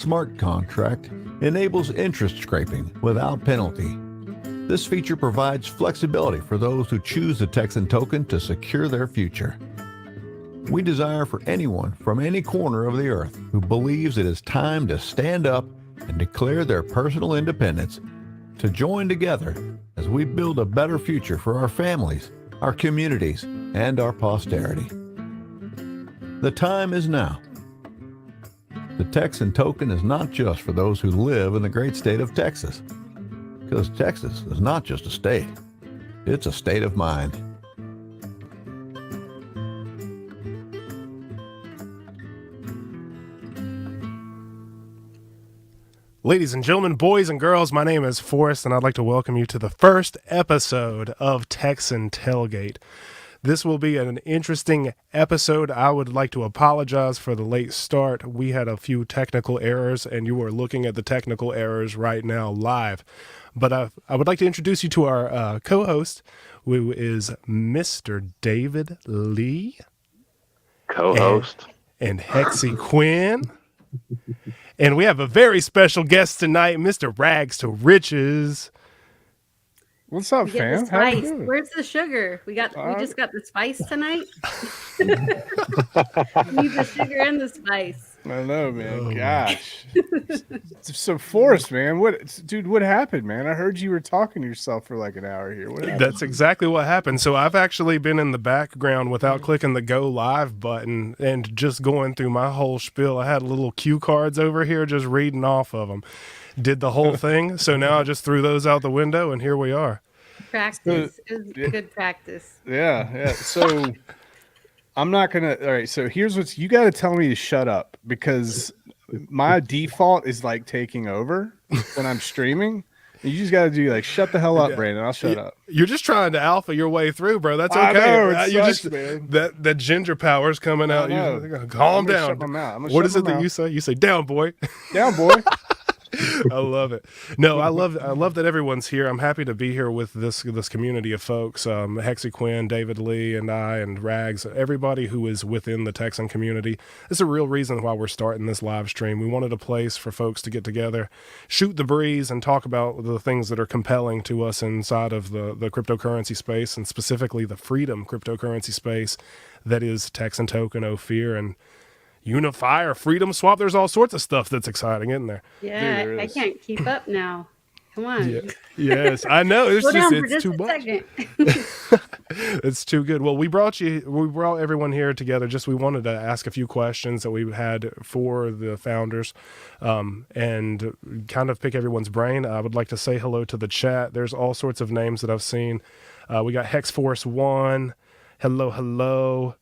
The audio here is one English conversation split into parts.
smart contract enables interest scraping without penalty. This feature provides flexibility for those who choose the Texan token to secure their future. We desire for anyone from any corner of the earth who believes it is time to stand up and declare their personal independence to join together as we build a better future for our families, our communities, and our posterity. The time is now. The Texan token is not just for those who live in the great state of Texas, because Texas is not just a state, it's a state of mind. Ladies and gentlemen, boys and girls, my name is Forrest, and I'd like to welcome you to the first episode of Texan Tailgate. This will be an interesting episode. I would like to apologize for the late start. We had a few technical errors, and you are looking at the technical errors right now live. But I would like to introduce you to our co-host, who is Mr. David Lee. Co-host. And Hexy Quinn. And we have a very special guest tonight, Mr. Rags to Riches. What's up, fam? How you doing? Where's the sugar? We just got the spice tonight. We need the sugar and the spice. I know, man. Gosh. So Forrest, man, what happened, man? I heard you were talking to yourself for like an hour here. What happened? That's exactly what happened. So I've actually been in the background without clicking the go live button and just going through my whole spiel. I had little cue cards over here just reading off of them. Did the whole thing. So now I just threw those out the window and here we are. Practice. It was good practice. Yeah. So I'm not going to. All right. So here's what you got to tell me to shut up, because my default is like taking over when I'm streaming. You just got to do like, shut the hell up, Brandon. I'll shut up. You're just trying to alpha your way through, bro. That's okay. I know, you sucks, just man. that ginger power's coming out. You calm down. What is it that you say? You say, down, boy. Down, boy. I love it. No, I love that everyone's here. I'm happy to be here with this community of folks. Hexy Quinn, David Lee, and I, and Rags, everybody who is within the Texan community. It's a real reason why we're starting this live stream. We wanted a place for folks to get together, shoot the breeze, and talk about the things that are compelling to us inside of the cryptocurrency space, and specifically the freedom cryptocurrency space that is Texan Token, Ophir, and Unify or Freedom Swap. There's all sorts of stuff that's exciting, isn't there? Yeah, I can't keep up now. Come on. Yeah. Yes, I know. It's too much. It's too good. Well, we brought everyone here together. We wanted to ask a few questions that we had for the founders, and kind of pick everyone's brain. I would like to say hello to the chat. There's all sorts of names that I've seen. We got Hexforce1. Hello.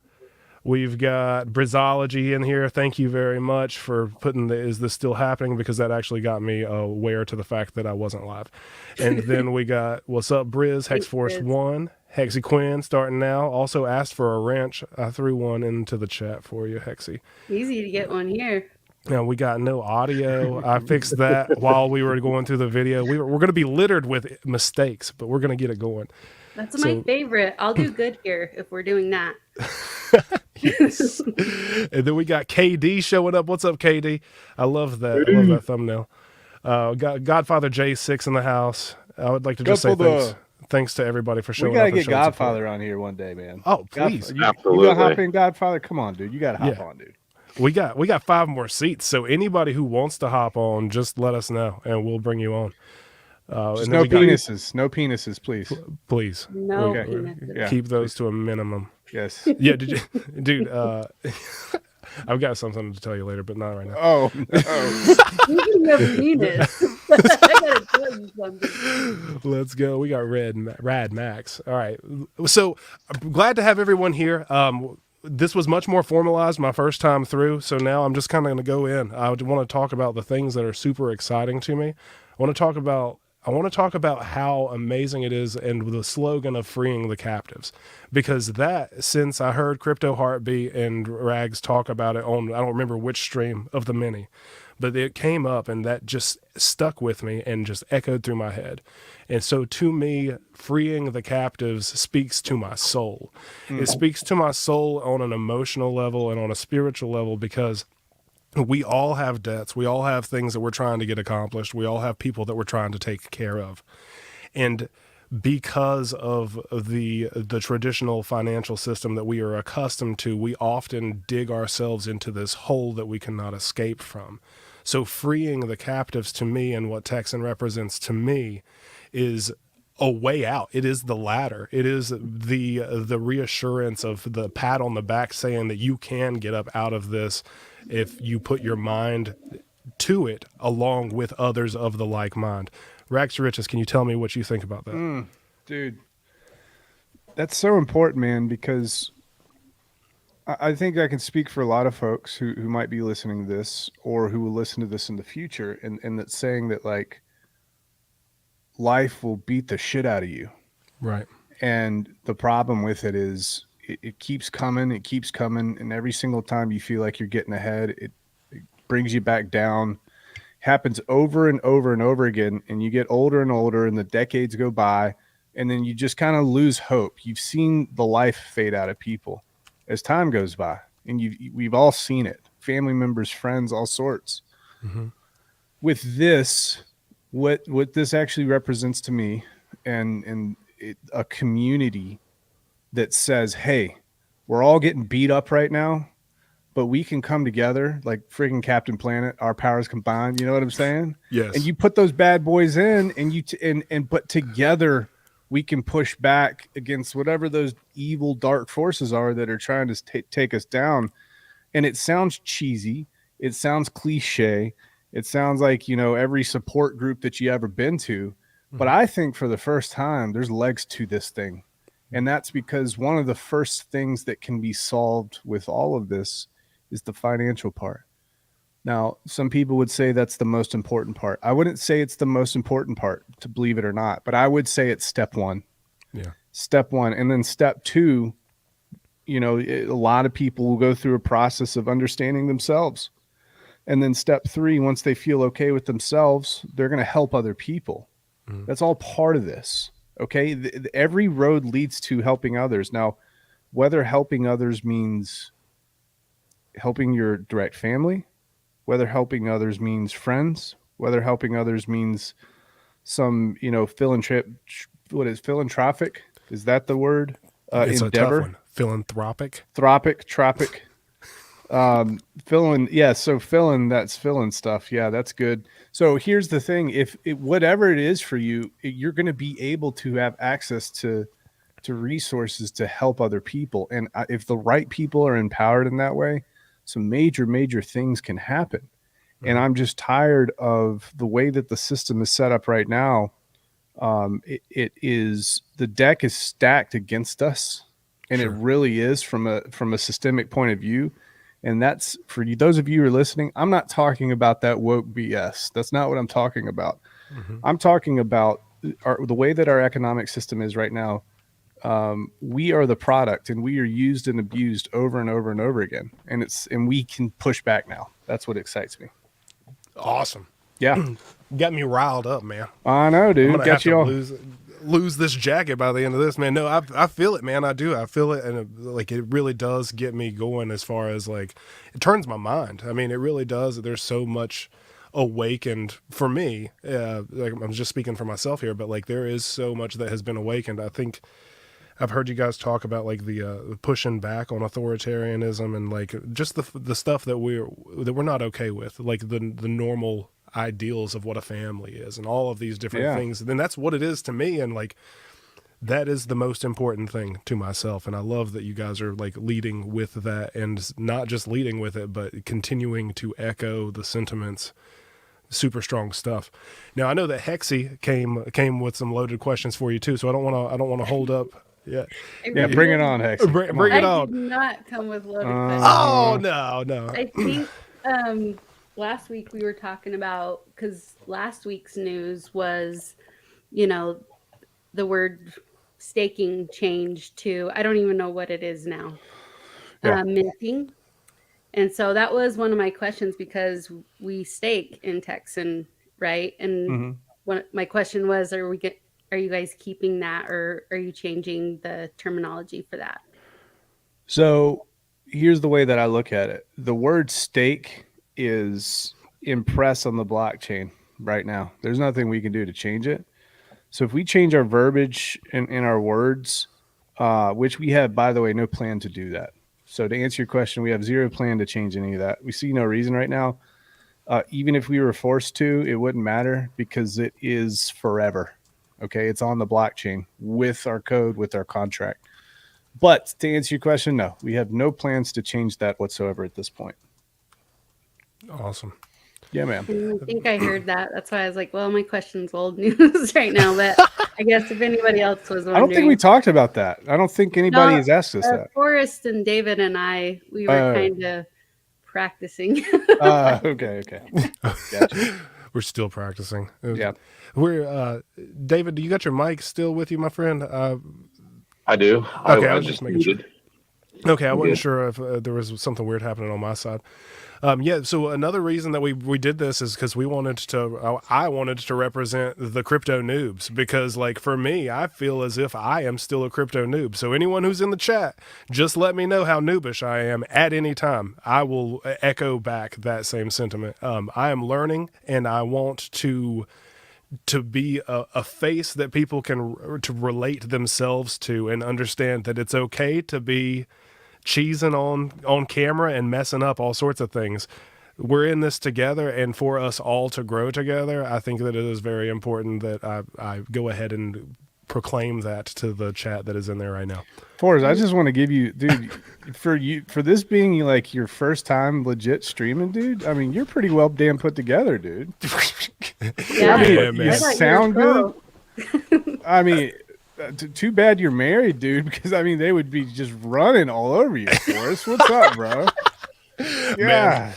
We've got Brizology in here. Thank you very much for putting is this still happening? Because that actually got me aware to the fact that I wasn't live. And then we got, what's up, Briz, Hexforce1, Hexy Quinn starting now. Also asked for a wrench. I threw one into the chat for you, Hexy. Easy to get one here. Now, we got no audio. I fixed that while we were going through the video. We're going to be littered with mistakes, but we're going to get it going. That's my favorite. I'll do good here if we're doing that. Yes. And then we got KD showing up. What's up, KD? I love that. I love that thumbnail. Godfather J6 in the house. I would like to just say thanks to everybody for showing up. We gotta get Godfather on here one day, man. Oh, please. Absolutely. You gonna hop in, Godfather? Come on, dude. You gotta hop on, dude. We got 5 more seats. So anybody who wants to hop on, just let us know and we'll bring you on. Just no penises. No penises, please. Please. No penises. Yeah, keep those to a minimum. Yes. Yeah, dude, I've got something to tell you later, but not right now. Oh, no. You have a penis. I gotta tell you something. Let's go. We got Rad Max. All right. So I'm glad to have everyone here. This was much more formalized my first time through, so now I'm just kind of going to go in. I want to talk about the things that are super exciting to me. I want to talk about how amazing it is and the slogan of freeing the captives, because that, since I heard Crypto Heartbeat and Rags talk about it on, I don't remember which stream of the many, but it came up and that just stuck with me and just echoed through my head. And so to me, freeing the captives speaks to my soul. It speaks to my soul on an emotional level and on a spiritual level, because We all have debts. We all have things that we're trying to get accomplished. We all have people that we're trying to take care of. And because of the traditional financial system that we are accustomed to, we often dig ourselves into this hole that we cannot escape from. So freeing the captives, to me, and what Texan represents to me, is a way out. It is the ladder. It is the reassurance of the pat on the back saying that you can get up out of this if you put your mind to it along with others of the like mind. Rags to Riches, can you tell me what you think about that? Dude, that's so important, man, because I think I can speak for a lot of folks who might be listening to this or who will listen to this in the future, and that's saying that, like, life will beat the shit out of you. Right. And the problem with it is it keeps coming, and every single time you feel like you're getting ahead, it brings you back down. Happens over and over and over again, and you get older and older, and the decades go by, and then you just kind of lose hope. You've seen the life fade out of people as time goes by, and we've all seen it. Family members, friends, all sorts. Mm-hmm. With this, what this actually represents to me, and a community that says, hey, we're all getting beat up right now, but we can come together like freaking Captain Planet, our powers combined. You know what I'm saying? Yes. And you put those bad boys in, and but together we can push back against whatever those evil dark forces are that are trying to take us down. And it sounds cheesy. It sounds cliche. It sounds like, every support group that you ever been to. But I think for the first time, there's legs to this thing. And that's because one of the first things that can be solved with all of this is the financial part. Now, some people would say that's the most important part. I wouldn't say it's the most important part, to believe it or not, but I would say it's step one. Yeah. Step one. And then step two, a lot of people will go through a process of understanding themselves. And then step three, once they feel okay with themselves, they're going to help other people. Mm-hmm. That's all part of this. Okay. Every road leads to helping others. Now, whether helping others means helping your direct family, whether helping others means friends, whether helping others means some, philanthropic? Is that the word? It's endeavor? A tough one. Philanthropic. Tropic. So filling stuff. Yeah, that's good. So here's the thing. If whatever it is for you, you're going to be able to have access to resources to help other people. And if the right people are empowered in that way, some major things can happen. Mm-hmm. And I'm just tired of the way that the system is set up right now. It is, the deck is stacked against us, and It really is from a systemic point of view. And that's for you, those of you who are listening. I'm not talking about that woke BS. That's not what I'm talking about. Mm-hmm. I'm talking about the way that our economic system is right now. We are the product, and we are used and abused over and over and over again. And we can push back now. That's what excites me. Awesome. Yeah. Got me riled up, man. I know, dude. I'm gonna have to lose this jacket by the end of this, man. No, I feel it, man. I do. I feel it. And it really does get me going as far as it turns my mind. I mean, it really does. There's so much awakened for me. I'm just speaking for myself here, but there is so much that has been awakened. I think I've heard you guys talk about the pushing back on authoritarianism and just the stuff that we're not okay with, the normal ideals of what a family is and all of these different things. And then that's what it is to me. And that is the most important thing to myself. And I love that you guys are leading with that, and not just leading with it, but continuing to echo the sentiments. Super strong stuff. Now I know that Hexy came with some loaded questions for you too. So I don't want to hold up. Yeah. Bring it on, Hexy. Bring it on. I did not come with loaded questions. Oh no. I think last week we were talking about, because last week's news was, the word staking changed to, I don't even know what it is now, minting. And so that was one of my questions, because we stake in Texan, right? And my question was, are you guys keeping that, or are you changing the terminology for that? So here's the way that I look at it. The word stake is impress on the blockchain right now. There's nothing we can do to change it. So if we change our verbiage in our words, which we have, by the way, no plan to do that. So to answer your question, we have zero plan to change any of that. We see no reason right now. Even if we were forced to, it wouldn't matter because it is forever. Okay, it's on the blockchain with our code, with our contract. But to answer your question, no, we have no plans to change that whatsoever at this point. Awesome. Yeah, man. I think I heard that. That's why I was like, well, my question's old news right now. But I guess if anybody else was wondering. I don't think we talked about that. I don't think anybody has asked us that. Forrest and David and we were kind of practicing. Okay. Gotcha. We're still practicing. Yeah. We're David, do you got your mic still with you, my friend? I do. Okay, I was just making muted. sure. Okay, I wasn't sure if there was something weird happening on my side. Yeah, so another reason that we did this is because I wanted to represent the crypto noobs because, like, for me, I feel as if I am still a crypto noob. So anyone who's in the chat, just let me know how noobish I am at any time. I will echo back that same sentiment. I am learning, and I want to be a face that people can to relate themselves to and understand that it's okay to be cheesing on camera and messing up all sorts of things. We're in this together, and for us all to grow together, I think that it is very important that I go ahead and proclaim that to the chat that is in there right now. Forrest, I just want to give you, dude, for this being like your first time legit streaming, dude. I mean, you're pretty well damn put together, dude. Yeah, I mean, man. you sound good. I mean, too bad you're married, dude, because I mean they would be just running all over you, Forrest. What's up, bro? Yeah. Man,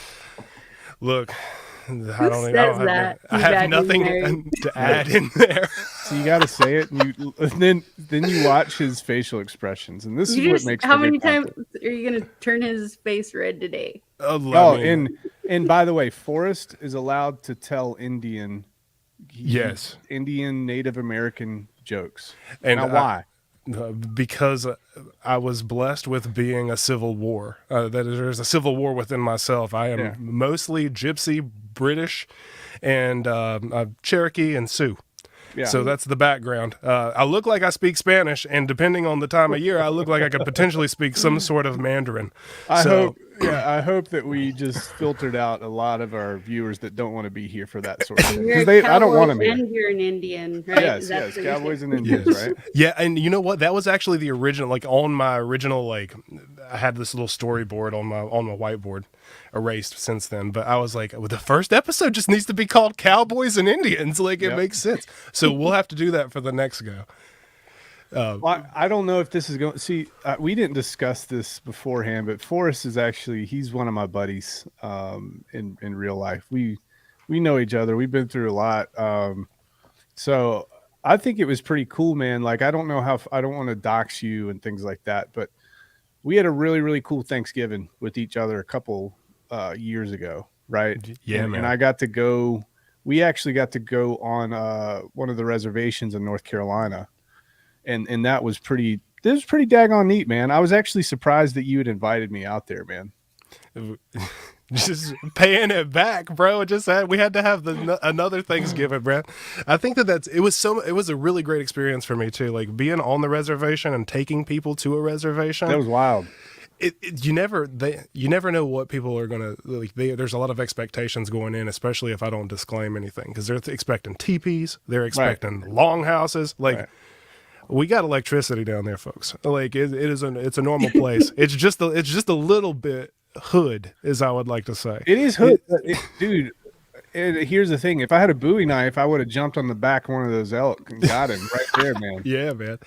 look, I have nothing to add in there. So you got to say it, and then you watch his facial expressions, and this is what makes. How many times are you gonna turn his face red today? And by the way, Forrest is allowed to tell Indian Native American jokes. And now, why? Because I was blessed with being a civil war. There's a civil war within myself. I am mostly Gypsy, British, and Cherokee and Sioux. Yeah. So that's the background. I look like I speak Spanish, and depending on the time of year, I look like I could potentially speak some sort of Mandarin. I hope that we just filtered out a lot of our viewers that don't want to be here for that sort of thing. I don't want to be. And you're an Indian, right? Yes, Cowboys and Indians, right? Yeah, and you know what? That was actually the original. Like on my original, like I had this little storyboard on my whiteboard, erased since then. But I was like, well, the first episode just needs to be called Cowboys and Indians. Like it makes sense. So we'll have to do that for the next go. Well, I don't know if this is going. See, we didn't discuss this beforehand, but Forrest is he's one of my buddies in real life. We know each other. We've been through a lot. So I think it was pretty cool, man. Like I don't want to dox you and things like that, but we had a really, really cool Thanksgiving with each other a couple years ago, right? Yeah, man. And I got to go. We actually got to go on one of the reservations in North Carolina. And that was pretty daggone neat, man. I was actually surprised that you had invited me out there, man. Just paying it back, bro. We had to have another Thanksgiving, bro. I think it was a really great experience for me too. Like being on the reservation and taking people to a reservation. That was wild. You never know what people are gonna like. There's a lot of expectations going in, especially if I don't disclaim anything, because they're expecting teepees, they're expecting longhouses, like. Right. We got electricity down there, folks. Like it's a normal place. It's just a little bit hood, as I would like to say. It is hood, dude. Here's the thing: if I had a Bowie knife, I would have jumped on the back of one of those elk and got him right there, man. Yeah, man.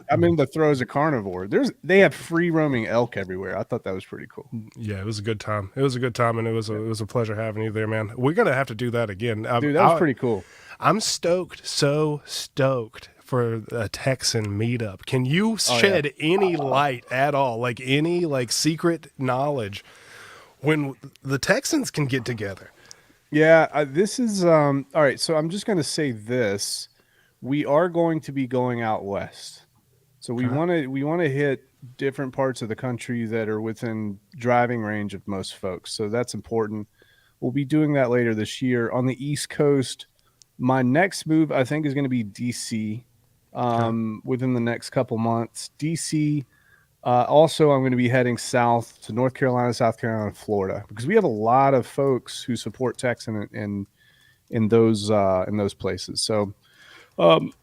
I'm in the throes of carnivore. They have free roaming elk everywhere. I thought that was pretty cool. Yeah, it was a good time. And it was a pleasure having you there, man. We're gonna have to do that again, dude. That was pretty cool. I'm stoked, so stoked for a Texan meetup. Can you shed any light at all, like any like secret knowledge when the Texans can get together? Yeah, this is all right. So I'm just going to say this: we are going to be going out west. So we want to hit different parts of the country that are within driving range of most folks. So that's important. we'll be doing that later this year. On the East Coast, my next move, I think, is going to be DC within the next couple months. DC. Also, I'm going to be heading south to North Carolina, South Carolina, and Florida, because we have a lot of folks who support Texan in those places. So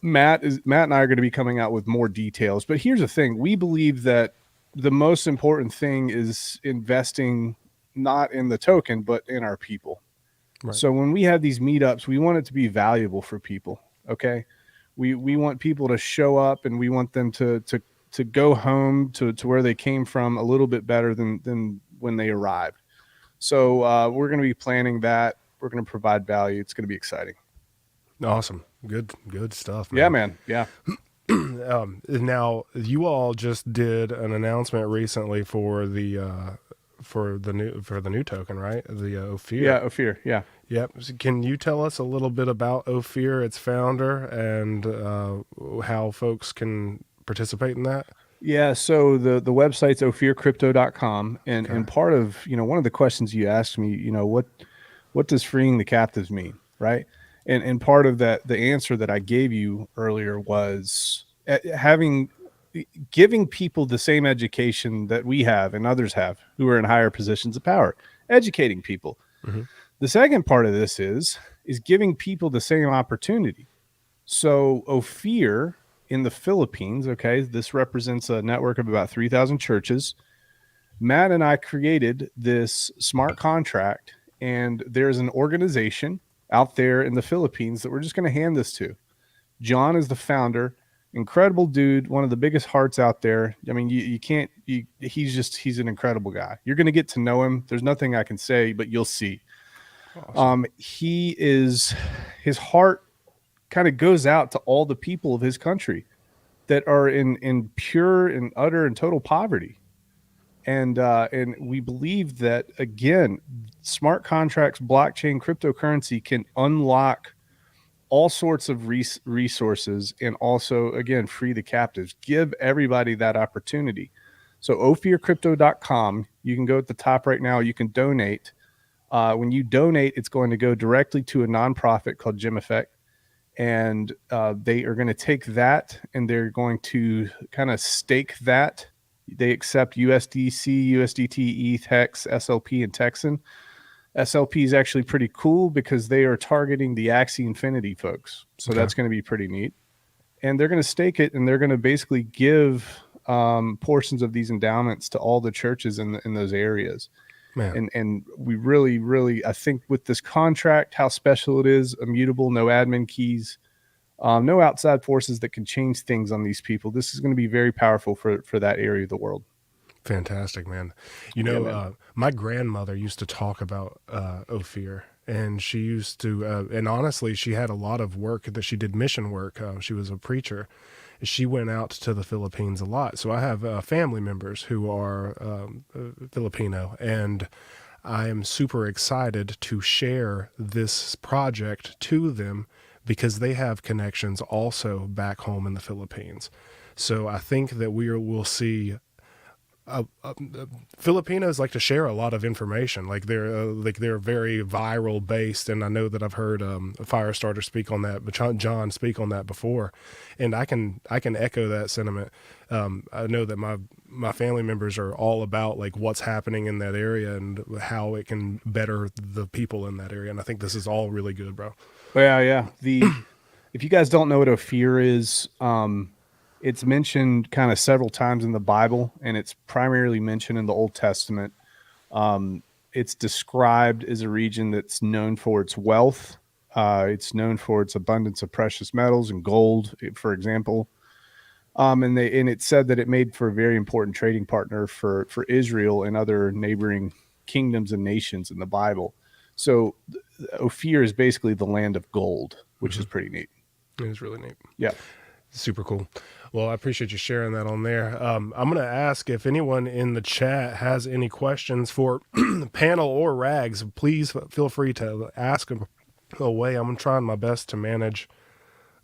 Matt and I are going to be coming out with more details. But here's the thing: we believe that the most important thing is investing not in the token, but in our people. Right. So when we have these meetups, we want it to be valuable for people. Okay, we want people to show up, and we want them to go home to where they came from a little bit better than when they arrived. So we're going to be planning that. We're going to provide value. It's going to be exciting. Awesome. Good stuff, man. Yeah, man. Yeah. Now you all just did an announcement recently for the new token, right? The Ophir. Yeah, Ophir. Yeah. Yep. So can you tell us a little bit about Ophir, its founder, and how folks can participate in that? Yeah, so the website's ophircrypto.com, and part of, one of the questions you asked me, what does freeing the captives mean, right? And part of that, the answer that I gave you earlier was giving people the same education that we have and others have who are in higher positions of power, educating people. Mm-hmm. The second part of this is giving people the same opportunity. So Ophir in the Philippines, okay, this represents a network of about 3,000 churches. Matt and I created this smart contract, and there's an organization out there in the Philippines that we're just going to hand this to. John is the founder, incredible dude, one of the biggest hearts out there. I mean, he's an incredible guy. You're going to get to know him. There's nothing I can say, but you'll see. Awesome. His heart kind of goes out to all the people of his country that are in pure and utter and total poverty. And we believe that, again, smart contracts, blockchain, cryptocurrency can unlock all sorts of resources, and also, again, free the captives, give everybody that opportunity. So ophircrypto.com, you can go at the top right now. You can donate. When you donate, it's going to go directly to a nonprofit called Gem Effect. And they are going to take that, and they're going to kind of stake that. They accept USDC, USDT, ETH, HEX, SLP, and Texan. SLP is actually pretty cool because they are targeting the Axie Infinity folks. So that's going to be pretty neat. And they're going to stake it, and they're going to basically give portions of these endowments to all the churches in those areas. Man. And we really, really, I think with this contract, how special it is, immutable, no admin keys, no outside forces that can change things on these people. This is going to be very powerful for that area of the world. Fantastic, man. My grandmother used to talk about Ophir, and she used to, and honestly, she had a lot of work that she did, mission work. She was a preacher. She went out to the Philippines a lot. So I have family members who are Filipino, and I am super excited to share this project to them because they have connections also back home in the Philippines. So I think that we'll see Filipinos like to share a lot of information. Like they're very viral based, and I know that I've heard Firestarter speak on that, but John speak on that before, and I can echo that sentiment. I know that my family members are all about like what's happening in that area and how it can better the people in that area, and I think this is all really good, bro. Yeah. If you guys don't know what Ophir is, it's mentioned kind of several times in the Bible, and it's primarily mentioned in the Old Testament. It's described as a region that's known for its wealth. It's known for its abundance of precious metals and gold, for example. And it's said that it made for a very important trading partner for Israel and other neighboring kingdoms and nations in the Bible. So Ophir is basically the land of gold, which is pretty neat. It is really neat. Yeah. Super cool. Well, I appreciate you sharing that on there. I'm going to ask if anyone in the chat has any questions for the panel or Rags. Please feel free to ask them away. I'm trying my best to manage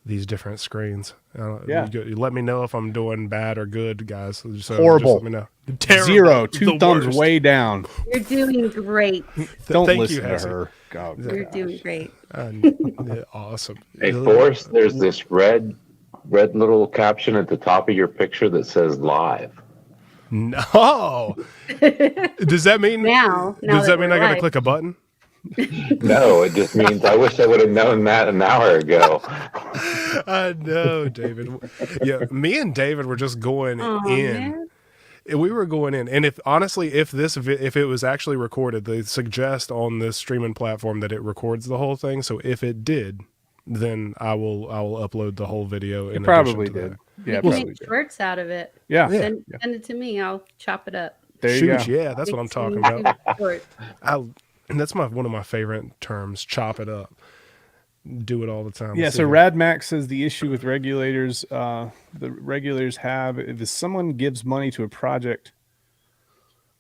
these different screens. Yeah. You let me know if I'm doing bad or good, guys. So Horrible. Just let me know. Terrible. 0, 2 The thumbs worst. way down. You're doing great. Don't Thank listen you, to Hesse. her. Oh, You're gosh. doing great. Awesome. Hey, Forrest, there's this red little caption at the top of your picture that says live. No. Does that mean Now Does that mean we're I got to live. click a button? No, it just means I wish I would have known that an hour ago. I know, David. Yeah, me and David were just going Aw, in. man. We were going in, and if it was actually recorded, they suggest on this streaming platform that it records the whole thing. So if it did, then I will upload the whole video. It probably did. Yeah, You it can probably make did. shorts out of it. Yeah. Send it to me. I'll chop it up. There you Shoot, go. yeah, that's what I'm Make some talking about. YouTube shorts. And that's one of my favorite terms. Chop it up. Do it all the time. Yeah, Let's so see. Radmax says the issue with regulators, the regulators have, if someone gives money to a project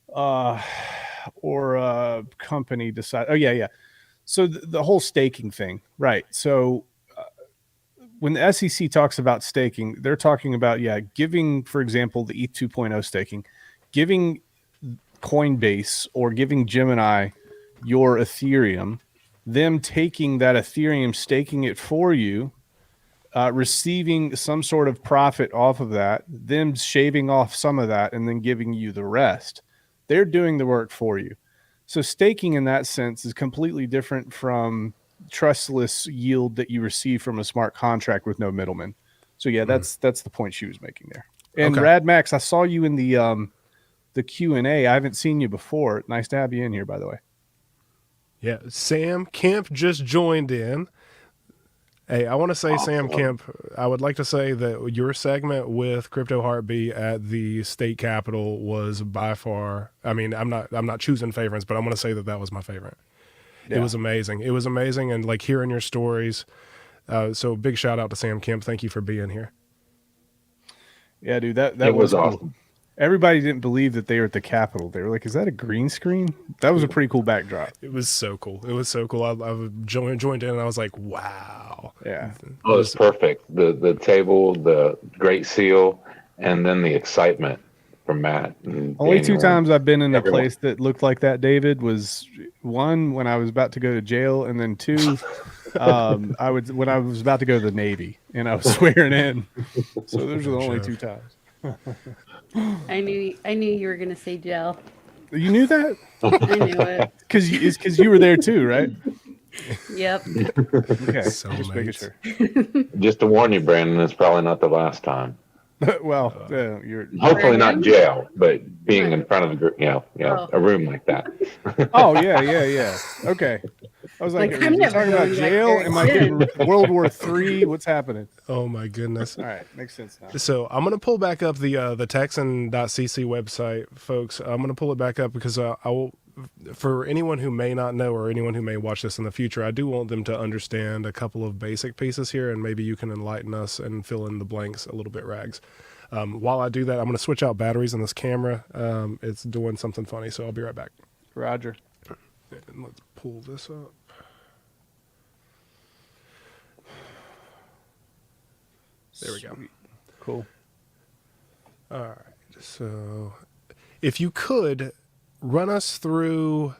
or a company decide, so the whole staking thing, right? So when the SEC talks about staking, they're talking about, giving, for example, the ETH 2.0 staking, giving Coinbase or giving Gemini your Ethereum, them taking that Ethereum, staking it for you, receiving some sort of profit off of that, them shaving off some of that and then giving you the rest. They're doing the work for you. So staking in that sense is completely different from trustless yield that you receive from a smart contract with no middleman. So yeah, that's the point she was making there. And Okay. Radmax, I saw you in the Q&A. I haven't seen you before. Nice to have you in here, by the way. Yeah, Sam Kemp just joined in. Hey, I want to say, Sam Kemp, I would like to say that your segment with Crypto Heartbeat at the state capitol was by far, I mean, I'm not choosing favorites, but I'm going to say that was my favorite. Yeah. It was amazing. It was amazing. And like hearing your stories. So big shout out to Sam Kemp. Thank you for being here. Yeah, dude, that It was cool. awesome. Everybody didn't believe that they were at the Capitol. They were like, "Is that a green screen?" That was a pretty cool backdrop. It was so cool. It was so cool. I joined in and I was like, wow. Yeah, Oh, it was perfect. The table, the Great Seal, and then the excitement from Matt. And only two Daniel. times I've been in a Everyone. place that looked like that, David, was one when I was about to go to jail, and then two, when I was about to go to the Navy and I was swearing in. So those are the only two times. I knew you were gonna say jail. You knew that I knew it. because you were there too, right? Yep. Okay, So just making mates. sure. Just to warn you, Brandon, it's probably not the last time. Well, you're. Hopefully not Brandon? jail, but being in front of a room like that. Oh yeah. Okay. I was like, Like, are I'm you never talking about going back jail? there Am I getting World War III? What's happening? Oh my goodness. All right, makes sense now. So I'm going to pull back up the TEXAN.cc website, folks. I'm going to pull it back up because I will, for anyone who may not know or anyone who may watch this in the future, I do want them to understand a couple of basic pieces here, and maybe you can enlighten us and fill in the blanks a little bit, Rags. While I do that, I'm going to switch out batteries in this camera. It's doing something funny, so I'll be right back. Roger. And let's pull this up. There we go. Sweet. Cool. All right. So if you could run us through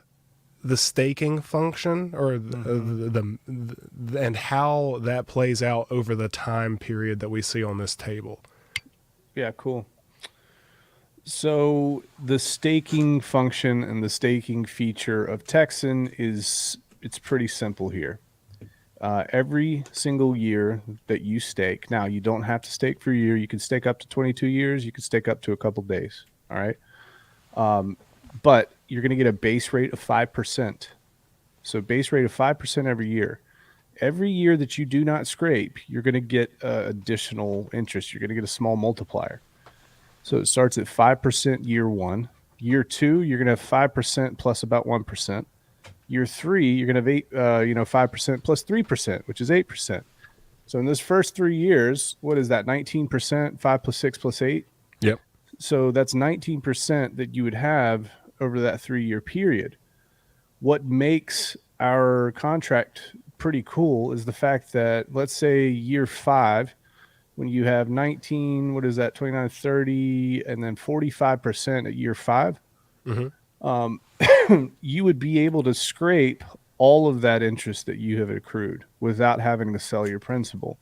the staking function or the and how that plays out over the time period that we see on this table. Yeah, cool. So the staking function and the staking feature of Texan it's pretty simple here. Every single year that you stake, now you don't have to stake for a year. You can stake up to 22 years. You can stake up to a couple days. All right. But you're going to get a base rate of 5%. So base rate of 5% every year. Every year that you do not scrape, you're going to get additional interest. You're going to get a small multiplier. So it starts at 5% year one. Year two, you're going to have 5% plus about 1%. Year three, you're going to have 5% plus 3%, which is 8%. So in those first 3 years, what is that? 19%, 5 plus 6 plus 8. Yep. So that's 19% that you would have over that 3-year period. What makes our contract pretty cool is the fact that, let's say year 5, when you have 19, what is that, 29, 30, and then 45% at year 5, you would be able to scrape all of that interest that you have accrued without having to sell your principal.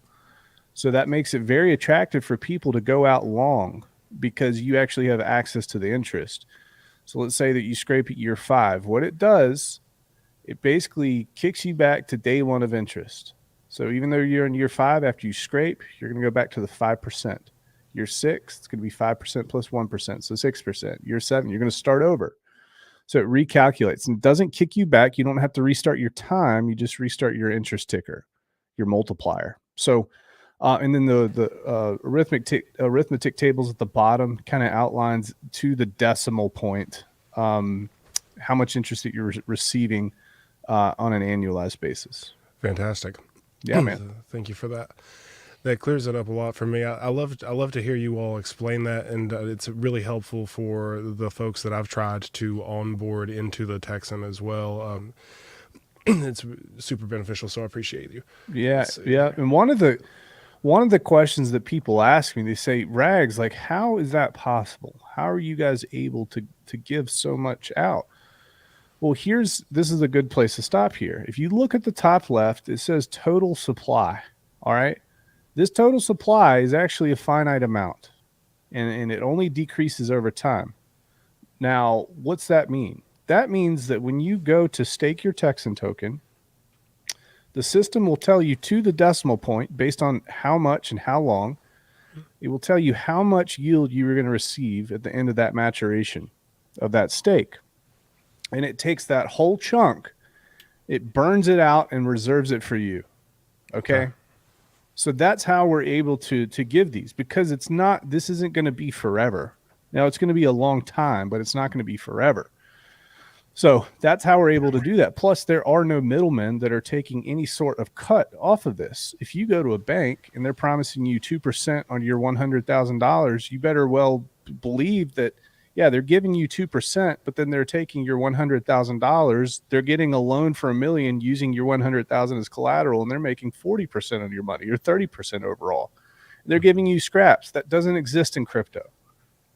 So that makes it very attractive for people to go out long because you actually have access to the interest. So let's say that you scrape at year 5. What it does, it basically kicks you back to day 1 of interest. So even though you're in year 5, after you scrape, you're going to go back to the 5%. Year 6, it's going to be 5% plus 1%, so 6%. Year 7, you're going to start over. So it recalculates and doesn't kick you back. You don't have to restart your time. You just restart your interest ticker, your multiplier. So, and then the arithmetic tables at the bottom kind of outlines to the decimal point how much interest that you're receiving on an annualized basis. Fantastic. Yeah, man. Thank you for that. That clears it up a lot for me. I love to hear you all explain that, and it's really helpful for the folks that I've tried to onboard into the Texan as well. It's super beneficial, so I appreciate you. Yeah, yeah. And one of the questions that people ask me, they say, Rags, like, how is that possible? How are you guys able to give so much out? Well, this is a good place to stop here. If you look at the top left, it says total supply. All right. This total supply is actually a finite amount, and it only decreases over time. Now, what's that mean? That means that when you go to stake your Texan token, the system will tell you to the decimal point based on how much and how long. It will tell you how much yield you are going to receive at the end of that maturation of that stake. And it takes that whole chunk, it burns it out and reserves it for you. Okay? So that's how we're able to give these, because this isn't going to be forever. Now it's going to be a long time, but it's not going to be forever. So that's how we're able to do that. Plus, there are no middlemen that are taking any sort of cut off of this. If you go to a bank and they're promising you 2% on your $100,000, you better well believe that, yeah, they're giving you 2%, but then they're taking your $100,000. They're getting a loan for $1 million using your $100,000 as collateral, and they're making 40% of your money or 30% overall. They're giving you scraps. That doesn't exist in crypto.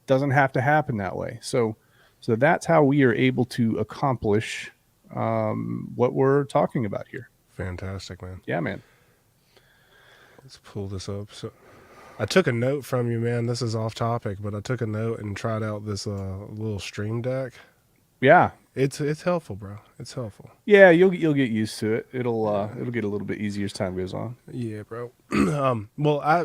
Doesn't have to happen that way. So that's how we are able to accomplish what we're talking about here. Fantastic, man. Yeah, man. Let's pull this up. So I took a note from you, man. This is off topic, but I took a note and tried out this little stream deck. Yeah, it's helpful, bro. It's helpful. Yeah, you'll get used to it. It'll get a little bit easier as time goes on. Yeah, bro. Well,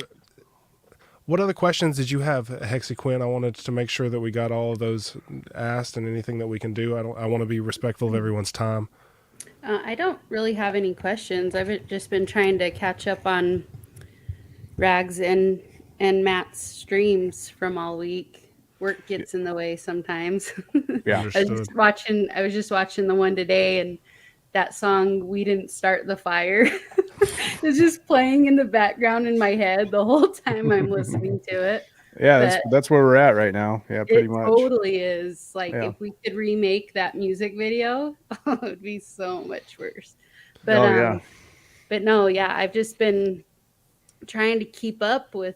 what other questions did you have, Hexy? I wanted to make sure that we got all of those asked, and anything that we can do. I want to be respectful of everyone's time. I don't really have any questions. I've just been trying to catch up on Rags and Matt's streams from all week. Work gets in the way sometimes. Yeah. I was just watching the one today, and that song "We Didn't Start the Fire" is just playing in the background in my head the whole time I'm listening to it. Yeah, that's where we're at right now. Yeah, pretty much. It totally is. Like, if we could remake that music video, it would be so much worse. But but no, yeah, I've just been trying to keep up with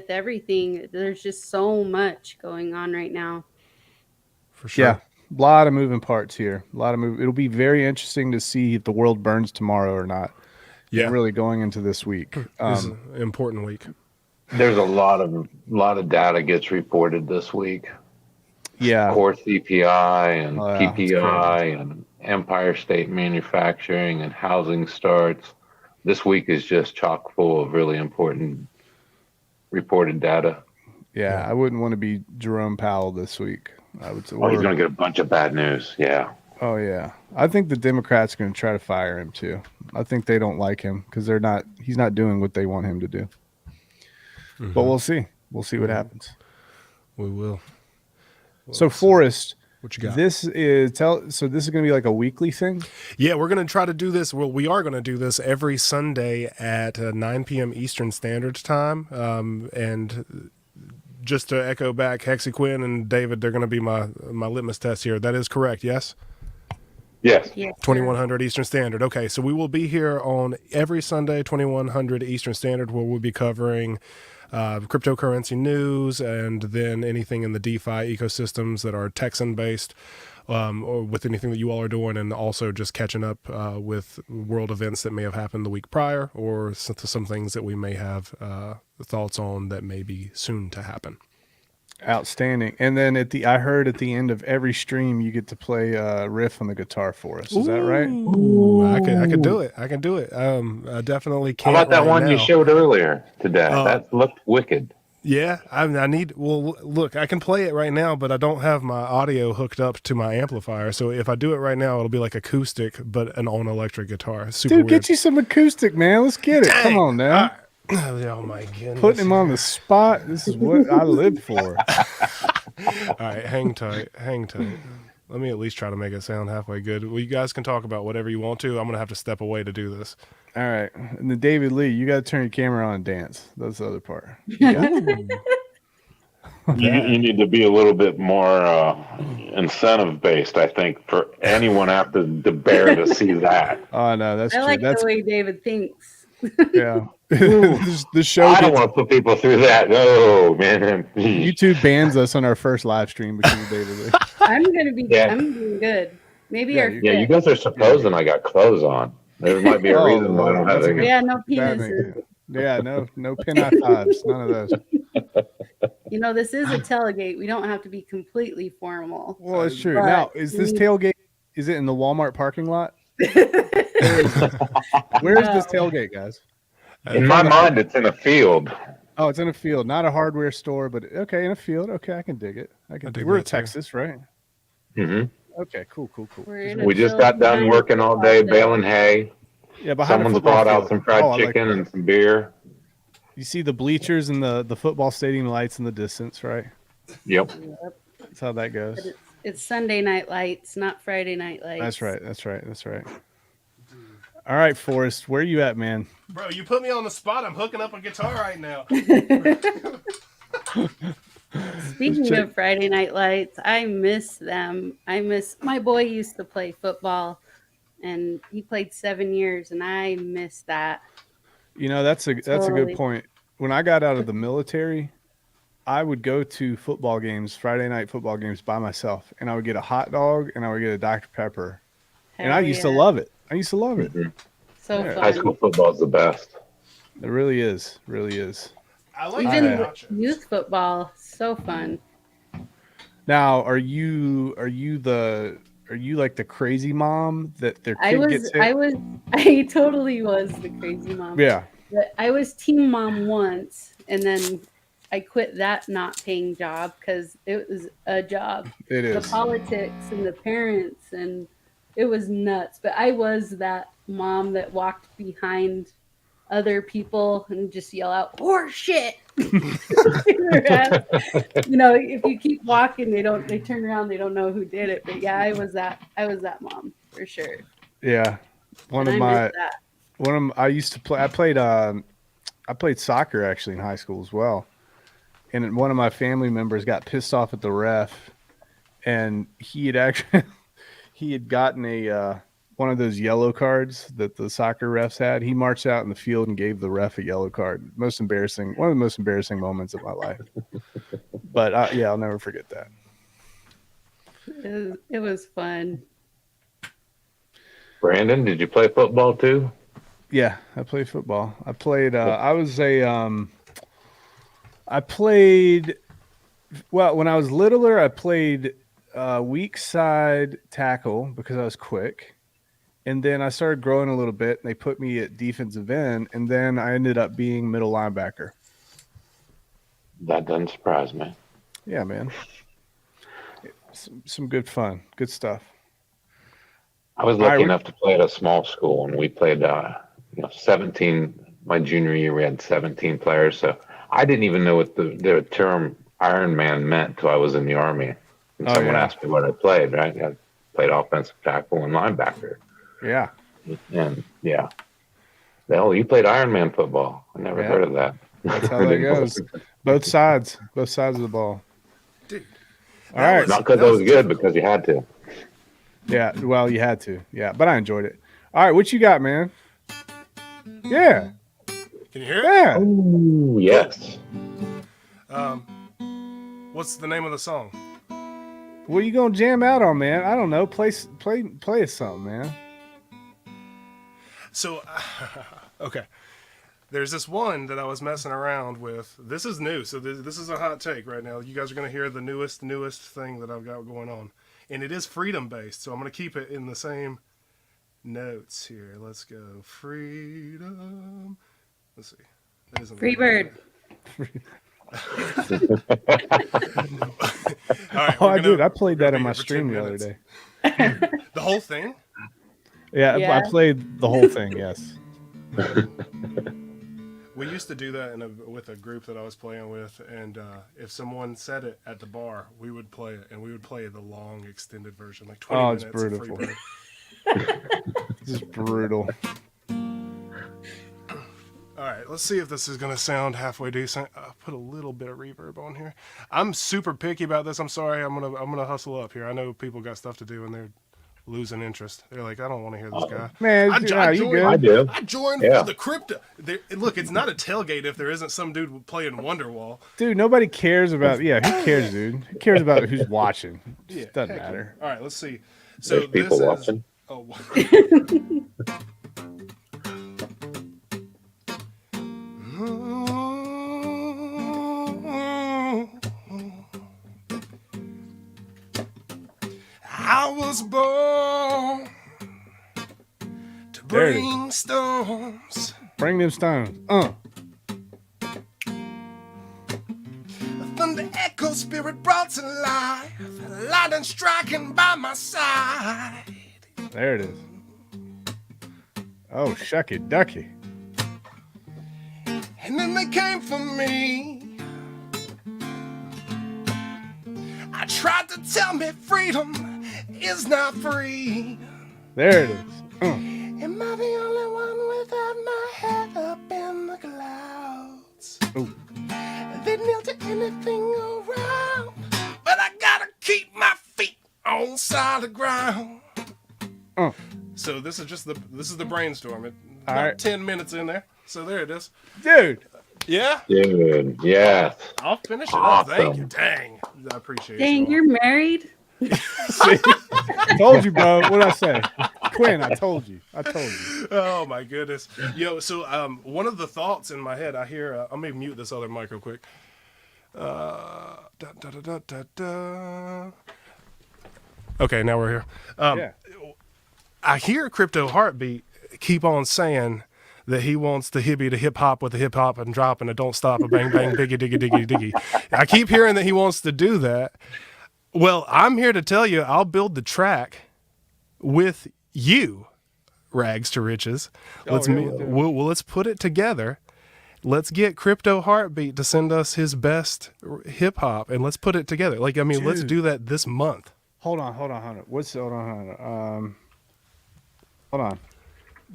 everything. There's just so much going on right now. For sure. Yeah, a lot of moving parts here. It'll be very interesting to see if the world burns tomorrow or not. Yeah, really going into this week. This is an important week. There's a lot of data gets reported this week. Yeah, core CPI and PPI and Empire State Manufacturing and housing starts. This week is just chock full of really important reported data. Yeah, I wouldn't want to be Jerome Powell this week. I would say, he's going to get a bunch of bad news. Yeah. Oh yeah, I think the Democrats are going to try to fire him too. I think they don't like him because he's not doing what they want him to do. Mm-hmm. But we'll see. We'll see what happens. We will. So Forrest, what you got? This is going to be like a weekly thing? Yeah, we're going to try to do this. Well, we are going to do this every Sunday at 9 p.m. Eastern Standard Time. And just to echo back, Hexy and David, they're going to be my litmus test here. That is correct, yes? Yes. 2100 Eastern Standard. Okay, so we will be here on every Sunday, 2100 Eastern Standard, where we'll be covering cryptocurrency news and then anything in the DeFi ecosystems that are Texan based, or with anything that you all are doing, and also just catching up with world events that may have happened the week prior, or some things that we may have thoughts on that may be soon to happen. Outstanding. And then I heard at the end of every stream you get to play a riff on the guitar for us. Is that right? Ooh, I could do it. I can do it. I definitely can't. How about that right one now. you showed earlier today? That looked wicked. Yeah, I need. Well, look, I can play it right now, but I don't have my audio hooked up to my amplifier. So if I do it right now, it'll be like acoustic, but an on electric guitar. Super Dude, weird. get you some acoustic, man. Let's get it. Come on now. Oh my goodness. Putting him on the spot. This is what I live for. All right, hang tight. Let me at least try to make it sound halfway good. Well, you guys can talk about whatever you want to. I'm gonna have to step away to do this. All right. And then David Lee, you got to turn your camera on and dance. That's the other part. You need to be a little bit more incentive based, I think, for anyone after to bear to see that. Oh, no, that's I true. like That's the way David thinks. Yeah. The show I don't want to put people through that. Oh, man. YouTube bans us on our first live stream because of David Lee. I'm doing good. Maybe Yeah, our Yeah, you guys are supposing I got clothes on. There might be a reason why I don't have it. yeah, no That penises. makes- Yeah, no pin high fives. None of those. You know, this is a tailgate. We don't have to be completely formal. Well, it's true. But Now, is this tailgate? Is it in the Walmart parking lot? Where is this tailgate, guys? In my mind, it's in a field. Oh, it's in a field, not a hardware store, but okay, in a field. Okay, I can dig it. We're in Texas, right? hmm Okay, cool. We just got done working all day baling hay. Yeah, behind Someone's the football brought out field. some fried Oh, I like chicken that. and some beer. You see the bleachers and the football stadium lights in the distance, right? Yep. That's how that goes. But it's Sunday night lights, not Friday night lights. That's right. All right, Forrest, where you at, man? Bro, you put me on the spot. I'm hooking up a guitar right now. Speaking of Friday night lights, I miss them. My boy used to play football, and he played 7 years, and I miss that. You know, that's a good point. When I got out of the military, I would go to football games, Friday night football games by myself, and I would get a hot dog and I would get a Dr. Pepper. And I used to love it. So Yeah. fun. High school football is the best. It really is. I like Even that. youth football, so fun. Now, are you like the crazy mom that their kid gets hit? I totally was the crazy mom. Yeah. But I was teen mom once, and then I quit that not paying job because it was a job. It is. The politics and the parents, and it was nuts. But I was that mom that walked behind other people and just yell out "horse shit." You know, if you keep walking, they turn around, they don't know who did it. But yeah, I was that mom for sure. Yeah. I used to play. I played soccer actually in high school as well. And one of my family members got pissed off at the ref, and he had gotten a one of those yellow cards that the soccer refs had. He marched out in the field and gave the ref a yellow card. One of the most embarrassing moments of my life. But yeah, I'll never forget that. It was fun. Brandon, did you play football too? Yeah, I played football. I played. Well, when I was littler, I played weak side tackle because I was quick. And then I started growing a little bit, and they put me at defensive end, and then I ended up being middle linebacker. That doesn't surprise me. Yeah, man. Some good fun, good stuff. I was lucky enough to play at a small school, and we played 17. My junior year, we had 17 players, so I didn't even know what the term Iron Man meant till I was in the Army. And someone asked me what I played, right? I played offensive tackle and linebacker. Yeah. And yeah. Well, you played Iron Man football. I never heard of that. That's how that goes. Both sides of the ball. Dude, all right. Not because I was good, because you had to. Yeah, well, you had to. Yeah, but I enjoyed it. All right, what you got, man? Yeah. Can you hear it? Yeah. Ooh, yes. What's the name of the song? What are you gonna jam out on, man? I don't know. Play us something, man. So, okay. There's this one that I was messing around with. This is new, so this is a hot take right now. You guys are going to hear the newest thing that I've got going on. And it is freedom-based, so I'm going to keep it in the same notes here. Let's go. Freedom. Let's see. That isn't Freebird. All right, dude, I played that on my stream the other day. The whole thing? Yeah, I played the whole thing, yes. We used to do that with a group that I was playing with, and if someone said it at the bar, we would play it, and we would play the long extended version, like 20 minutes. It's brutal. Of Freebird. This is brutal. All right, let's see if this is going to sound halfway decent. I'll put a little bit of reverb on here. I'm super picky about this. I'm sorry. I'm gonna hustle up here. I know people got stuff to do, and they're losing interest. They're like, I don't want to hear this guy. Man, I joined, I do. I joined Yeah. for the crypto. Look, it's not a tailgate if there isn't some dude playing Wonderwall. Dude, nobody cares about. Yeah, who cares, dude? Who cares about who's watching? It just doesn't heck matter. yeah. All right, let's see. So There's people this watching. is. Oh. I was born to There it is. bring storms. Bring them stones. Thunder echo spirit brought to life, lightning striking by my side. There it is. Oh, shucky ducky. And then they came for me. I tried to tell me freedom is not free. There it is. Am I the only one without my head up in the clouds? Ooh. They kneel to anything around, but I gotta keep my feet on solid ground. So this is just the brainstorm. About right. 10 minutes in there. So there it is. Dude. Yeah, Dude, yes. I'll finish it Awesome. up. Thank you. Dang, I appreciate it. Dang, you're married? See? Told you, bro. What'd I say? Quinn, I told you. Oh my goodness. Yo, so one of the thoughts in my head, I hear. Let me mute this other mic real quick. Okay, now we're here. Yeah. I hear Crypto Heartbeat keep on saying that he wants the hippie to hip hop with the hip hop and drop and a don't stop a bang bang diggy diggy diggy diggy. I keep hearing that he wants to do that. Well, I'm here to tell you, I'll build the track with you, Rags to Riches. Let's put it together. Let's get Crypto Heartbeat to send us his best hip hop, and let's put it together. Like, I mean, let's do that this month. Hold on. Hold on.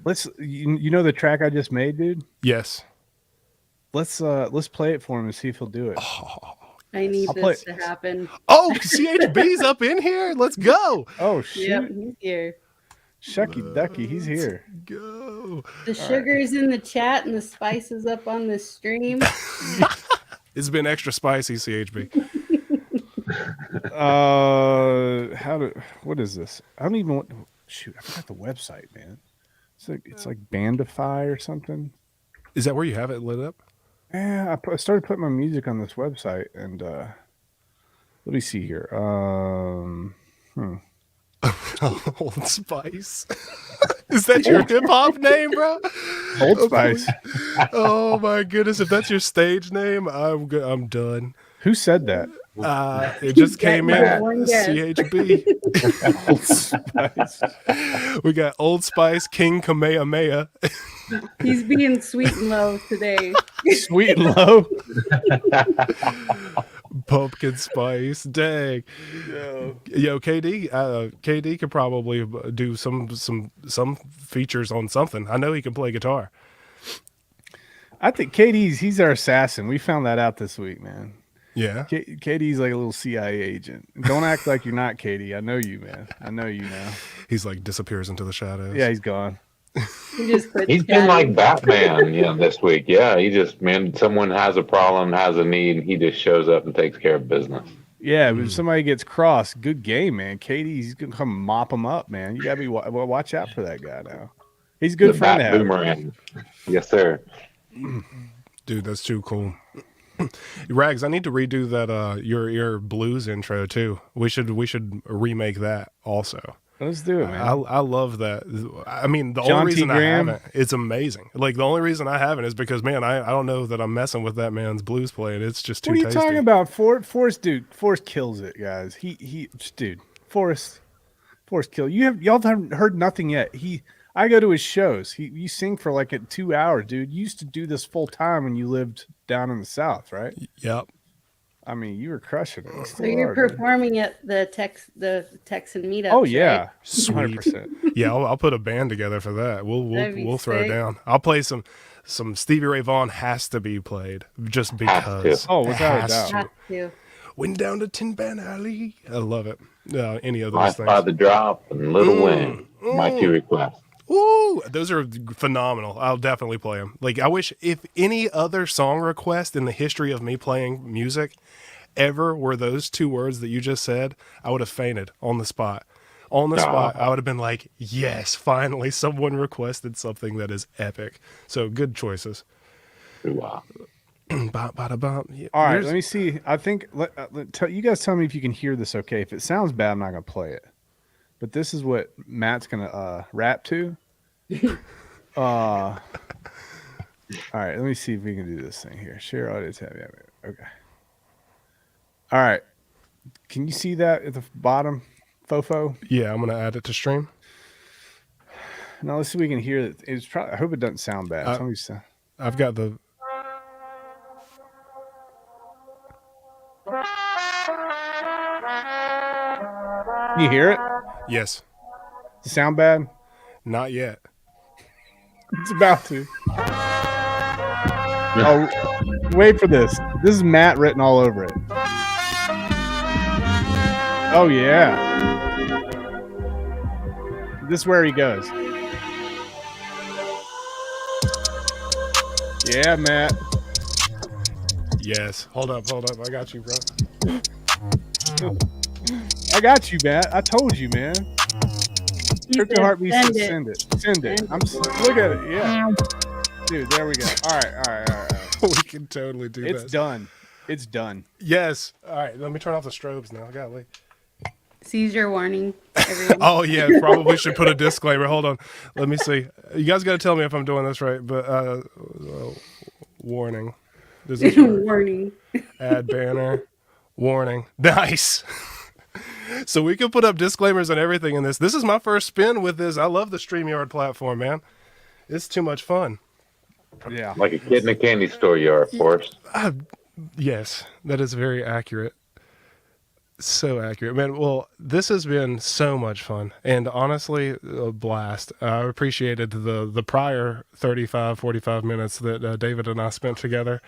Let's you know the track I just made, dude? Yes. Let's play it for him and see if he'll do it. I need this to happen. Oh, CHB's up in here. Let's go. Oh shoot. Yep, he's here. Shucky ducky, he's here. Go. The sugar's in the chat and the spice is up on the stream. It's been extra spicy, CHB. What is this? I don't even want. Shoot, I forgot the website, man. It's like Bandify or something. Is that where you have it lit up? Yeah, I started putting my music on this website, and let me see here. Old Spice. Is that your hip hop name, bro? Old Spice. Oh my goodness! If that's your stage name, I'm done. Who said that? It just came in. One guess. CHB. Old Spice. We got Old Spice, King Kamehameha. He's being sweet and low today. Sweet and low. Pumpkin Spice. Dang. Yo, KD could probably do some features on something. I know he can play guitar. I think he's our assassin. We found that out this week, man. Yeah. Katie's like a little CIA agent. Don't act like you're not, Katie. I know you, man. I know you now. He's like disappears into the shadows. Yeah, he's gone. He's been like Batman, this week. Yeah, someone has a problem, has a need, he just shows up and takes care of business. Yeah, but if somebody gets crossed, good game, man. Katie's gonna come mop him up, man. You gotta be watch out for that guy now. He's a good friend to have. Boomerang. Yes, sir. Dude, that's too cool. Rags, I need to redo that your blues intro too. We should remake that also. Let's do it, man. I love that. I mean, the John only reason T. I Graham. haven't, it's amazing. Like the only reason I haven't is because, man, I don't know that I'm messing with that man's blues playing. It's just too What are you tasty. talking about? Forrest, dude. Forrest kills it, guys. Dude. Forrest kills. Y'all haven't heard nothing yet. I go to his shows. You sing for like 2 hours, dude. You used to do this full time when you lived down in the South, right? Yep. I mean, you were crushing it. So you're performing at the Texan meetup. Oh yeah, right? Sweet. 100%. Yeah, I'll put a band together for that. We'll throw it sick. down. I'll play some Stevie Ray Vaughan has to be played just because. Oh, without a Has doubt. to. Have to. Went down to Tin Pan Alley. I love it. Any of Life those by things. the Drop and Little Wing. My two requests. Ooh, those are phenomenal. I'll definitely play them. Like, I wish if any other song request in the history of me playing music ever were those two words that you just said, I would have fainted on the spot. On the spot, I would have been like, yes, finally someone requested something that is epic. So good choices. Wow. Yeah, All right, let me see. I think you guys tell me if you can hear this. Okay, if it sounds bad, I'm not gonna play it. But this is what Matt's gonna rap to. All right, let me see if we can do this thing here. Share audio tab. Yeah, okay. All right. Can you see that at the bottom, Fofo? Yeah, I'm gonna add it to stream. Now let's see if we can hear it. It's probably. I hope it doesn't sound bad. Tell me sound. I've got the. Can you hear it? Yes. Does it sound bad? Not yet. It's about to. Oh, wait for this. This is Matt written all over it. Oh, yeah. This is where he goes. Yeah, Matt. Yes. Hold up. I got you, bro. I got you, Matt. I told you, man. Crypto Heartbeat said send it. Send it. Look at it. Yeah. Dude, there we go. All right. We can totally do It's this. done. It's done. Yes. All right. Let me turn off the strobes now. Golly. Seizure warning, everyone. Oh yeah, probably should put a disclaimer. Hold on. Let me see. You guys got to tell me if I'm doing this right. But warning. Does this work? Warning. Add banner. Warning. Nice. So we can put up disclaimers and everything in this. This is my first spin with this. I love the StreamYard platform, man. It's too much fun. Yeah. Like a kid in a candy store, you are, Forrest. Yes, that is very accurate. So accurate, man. Well, this has been so much fun, and honestly, a blast. I appreciated the prior 45 minutes that David and I spent together.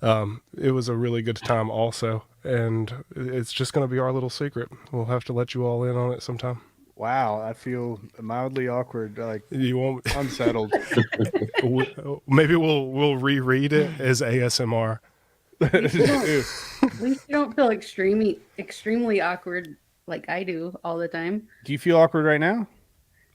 It was a really good time also, and it's just going to be our little secret. We'll have to let you all in on it sometime. Wow, I feel mildly awkward, like You won't. unsettled. Maybe we'll reread it as ASMR. At least you don't feel extremely awkward like I do all the time. Do you feel awkward right now?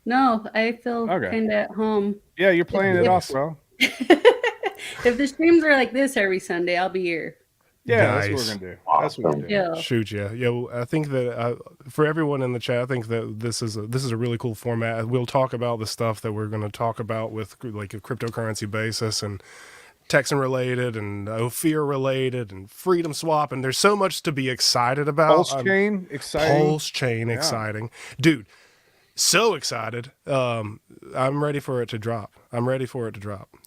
No, I feel Okay. kind of at home. Yeah, you're playing it off well. If the streams are like this every Sunday, I'll be here. Yeah, that's what Nice. we're gonna do. That's what we're gonna do. Yeah. Shoot, yeah. Well, I think that for everyone in the chat, I think that this is a really cool format. We'll talk about the stuff that we're going to talk about with like a cryptocurrency basis and Texan related and Ophir related and Freedom Swap, and there's so much to be excited about. Pulse chain, exciting. Pulse chain, exciting, dude. So excited. I'm ready for it to drop.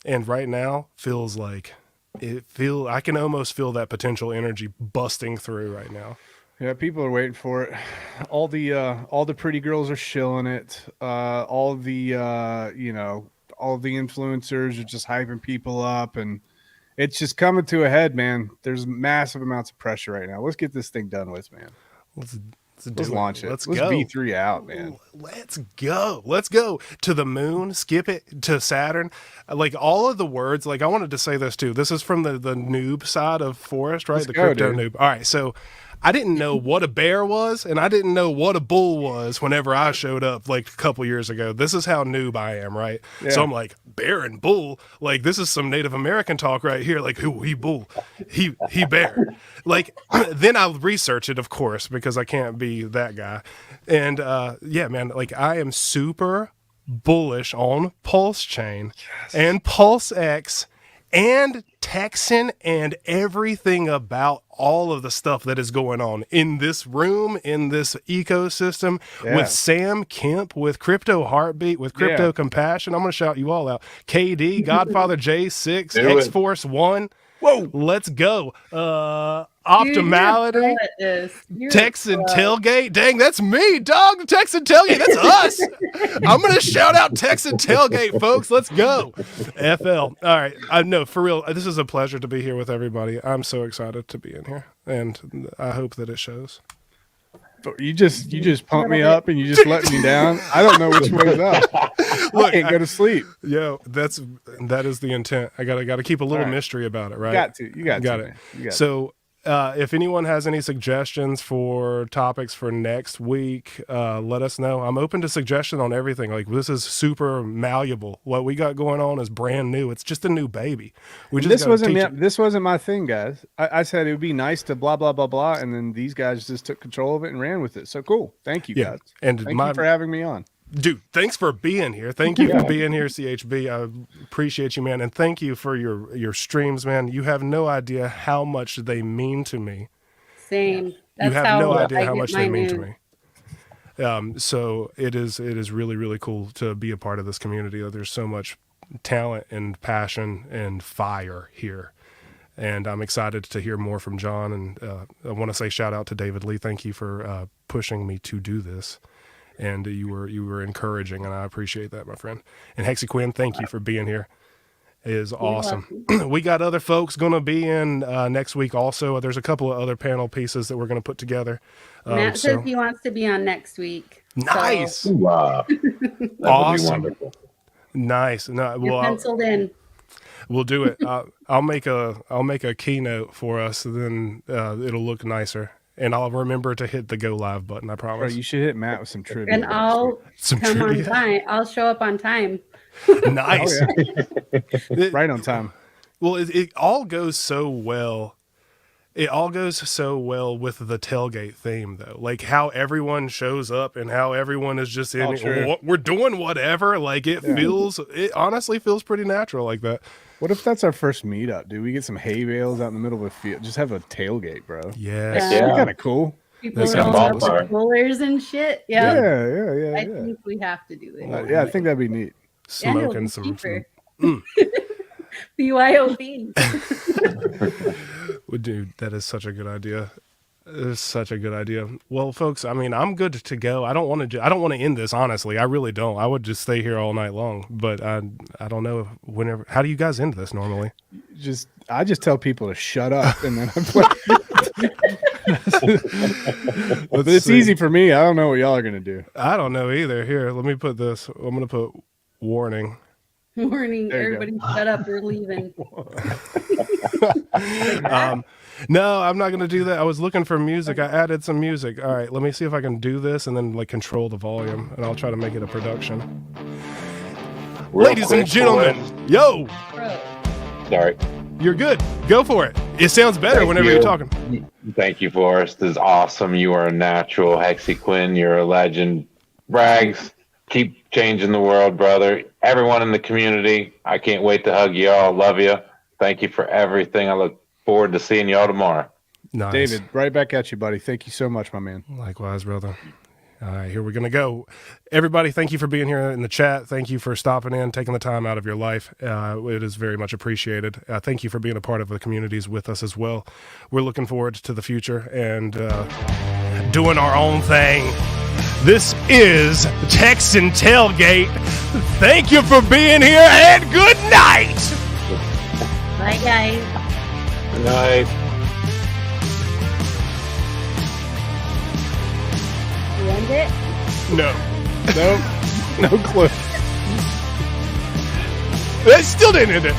And right now feels like I can almost feel that potential energy busting through right now. Yeah, people are waiting for it. All the pretty girls are shilling it. All the influencers are just hyping people up, and It's just coming to a head, man. There's massive amounts of pressure right now. Let's get this thing done with, man. Let's launch it. Let's go. V3 out, man. Let's go. Let's go to the moon. Skip it to Saturn. Like all of the words. Like I wanted to say this too. This is from the noob side of Forrest, right? Let's the go, crypto dude. noob. All right, so I didn't know what a bear was, and I didn't know what a bull was whenever I showed up like a couple years ago. This is how noob I am, right? Yeah. So I'm like, bear and bull, like this is some Native American talk right here. Like, who he bull, he bear. Like then I'll research it, of course, because I can't be that guy. And yeah, man, like I am super bullish on Pulse Chain and Pulse X and Texan and everything about all of the stuff that is going on in this room, in this ecosystem, with Sam Kemp, with Crypto Heartbeat, with Crypto Compassion. I'm going to shout you all out. KD, Godfather J6, X-Force 1. Whoa, let's go. Optimality, Texan Tailgate. Dang, that's me, dog. The Texan Tailgate, that's us. I'm going to shout out Texan Tailgate, folks. Let's go. FL. All right. I know, for real, this is a pleasure to be here with everybody. I'm so excited to be in here, and I hope that it shows. You just pump me up and you just let me down. I don't know which way's up. Look, I can't go to sleep. Yo, that is the intent. I gotta keep a little mystery about it, right? You got it. So if anyone has any suggestions for topics for next week, let us know. I'm open to suggestion on everything. Like this is super malleable. What we got going on is brand new. It's just a new baby. This wasn't my thing, guys. I said it would be nice to blah blah blah blah, and then these guys just took control of it and ran with it. So cool. Thank you, guys. And thank you for having me on. Dude, thanks for being here. Thank you for being here, CHB. I appreciate you, man. And thank you for your streams, man. You have no idea how much they mean to me. Same. You have no idea how much they mean to me. So it is really, really cool to be a part of this community. There's so much talent and passion and fire here. And I'm excited to hear more from John. And I want to say shout out to David Lee. Thank you for pushing me to do this. And you were encouraging, and I appreciate that, my friend. And Hexy Quinn, thank you for being here. It is awesome. We got other folks going to be in next week also. There's a couple of other panel pieces that we're going to put together. Matt says he wants to be on next week. Nice. So. Wow. That awesome. would be wonderful. Nice. No, you're penciled in. We'll do it. I'll make a keynote for us, then it'll look nicer. And I'll remember to hit the go live button. I promise. Bro, you should hit Matt with some trivia. And I'll come on time. I'll show up on time. Nice. Right on time. Well, it all goes so well. It all goes so well with the tailgate theme, though. Like how everyone shows up and how everyone is just we're doing whatever. Like it honestly feels pretty natural like that. What if that's our first meetup, dude? We get some hay bales out in the middle of a field. Just have a tailgate, bro. Yes. Yeah. Kind of cool. People rolling up with rollers and shit. Yeah. I think we have to do it. I think that'd be neat. Smoking some BYOB. Well, dude, that is such a good idea. It's such a good idea. Well, folks, I mean, I'm good to go. I don't want to end this, honestly. I really don't. I would just stay here all night long. But I don't know whenever. How do you guys end this normally? I just tell people to shut up, and then I play. But it's easy for me. I don't know what y'all are gonna do. I don't know either. Here, let me put this. I'm gonna put warning. Warning! Everybody, shut up. We're leaving. No, I'm not going to do that. I was looking for music. I added some music. All right, let me see if I can do this and then like control the volume, and I'll try to make it a production. Ladies and gentlemen, yo. Sorry. You're good. Go for it. It sounds better whenever you're talking. Thank you, Forrest. This is awesome. You are a natural. Hexy Quinn, you're a legend. Brags, keep changing the world, brother. Everyone in the community, I can't wait to hug you all. Love you. Thank you for everything. I look forward to seeing y'all tomorrow. Nice. David, right back at you, buddy. Thank you so much, my man. Likewise, brother. All right, here we're going to go. Everybody, thank you for being here in the chat. Thank you for stopping in, taking the time out of your life. It is very much appreciated. Thank you for being a part of the communities with us as well. We're looking forward to the future and doing our own thing. This is Texan Tailgate. Thank you for being here and good night. Bye, guys. Good night. You end it? No. Nope. No clue. That still didn't end it.